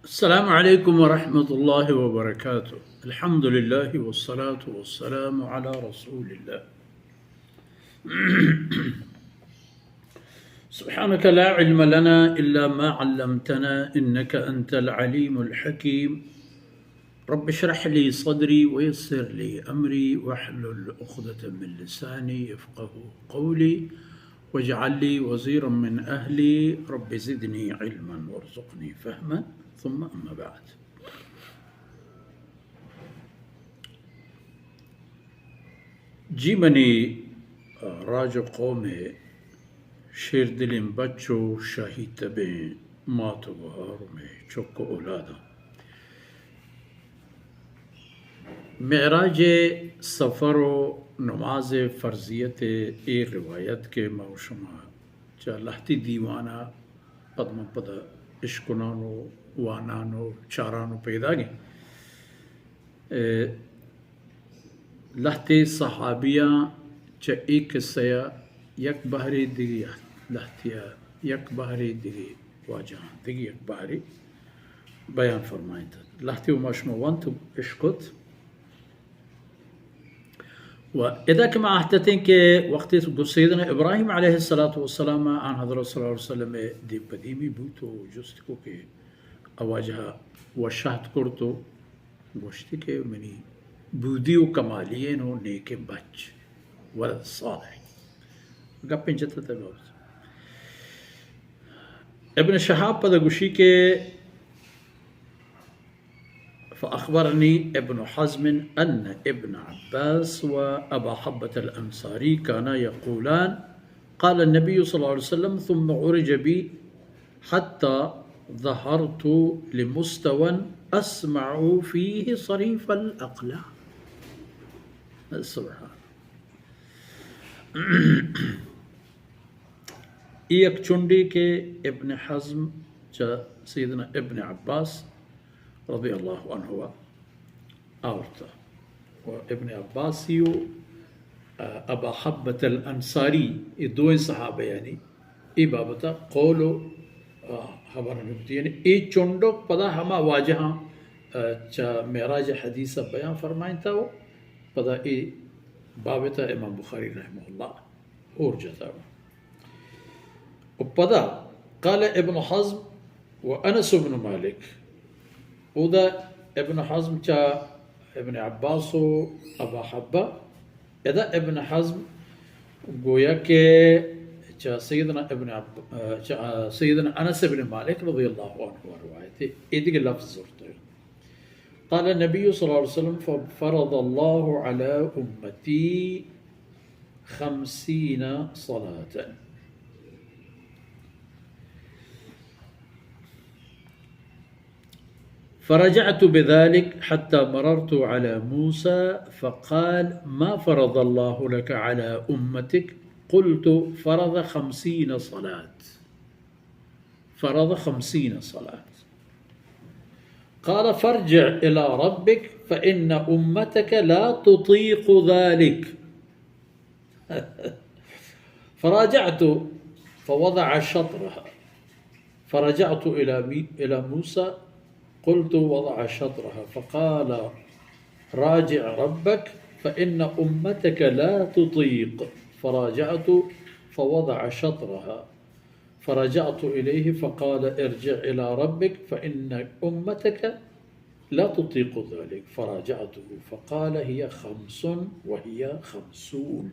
السلام عليكم ورحمة الله وبركاته. الحمد لله والصلاة والسلام على رسول الله. سبحانك لا علم لنا إلا ما علمتنا إنك أنت العليم الحكيم. رب اشرح لي صدري ويسر لي أمري واحلل عقدة من لساني يفقه قولي واجعل لي وزيرا من أهلي. رب زدني علما وارزقني فهما. ثم أما بعد. جی منی راج قوم شیر دلیم بچو شاہی تبیں مات و بہار میں چوک اولادا معراج سفر و نماز فرضیت ای روایت کے موشمہ چا لہتی دیوانا پدم پد اشکنانو وانانو چارانو پیدا گئے لہتے صحابیاں چا ایک سیا یک بحری دیگی لہتیا یک بحری دیگی واجہاں دیگی یک بحری بیان فرمائیں تھا لہتی و مشموان تو اشکت و اذا كما احتتين کہ وقت سیدنا ابراہیم علیہ السلام عن حضرت صلی اللہ علیہ وسلم دی قدیمی بوتو جست کو کہ اواجہ و شہد کرتو گوشتی کہ منی بودی و کمالین و نیک بچ ولد صالح گپیں جتا تباوز ابن شہاب پدا گوشی کے فأخبرني ابن حزم أن ابن عباس وأبا حبة الأنصاري كانا يقولان قال النبي صلى الله عليه وسلم ثم عرج بي حتى ظهرت لمستوى أسمع فيه صريف الأقلام. سبحان ایک چنڈی کے ابن حزم سیدنا ابن عباس رضی اللہ عنہ آورتا و ابن عباسیو ابا حبت الانصاری ای دو صحابہ یعنی ای بابتا قولو خبر نبتی یعنی ای چنڈو پدا ہما واجہاں چا معراج حدیثہ بیان فرمائن تھا وہ پدا ای بابتا امام بخاری رحمہ اللہ اور جاتا و پدا قال ابن حزم و انس بن مالک ودا ابن حزم چا ابن عباس و ابا حبہ ادا ابن حزم گویا کہ چا سیدنا انس بن مالک رضی اللہ عنہ روایت ہے ایدی لفظ زورتا ہے قال النبي صلى الله عليه وسلم فرض الله على أمتي 50 صلاة فرجعت بذلك حتى مررت على موسى فقال ما فرض الله لك على أمتك قلت فرض 50 صلاة فرض 50 صلاة قال فارجع إلى ربك فإن أمتك لا تطيق ذلك فراجعت فوضع شطرها فرجعت إلى موسى قلت وضع شطرها فقال راجع ربك فإن أمتك لا تطيق فراجعت فوضع شطرها فرجعت إليه فقال ارجع إلى ربك فإن أمتك لا تطيق ذلك فراجعته فقال هي 5 وهي 50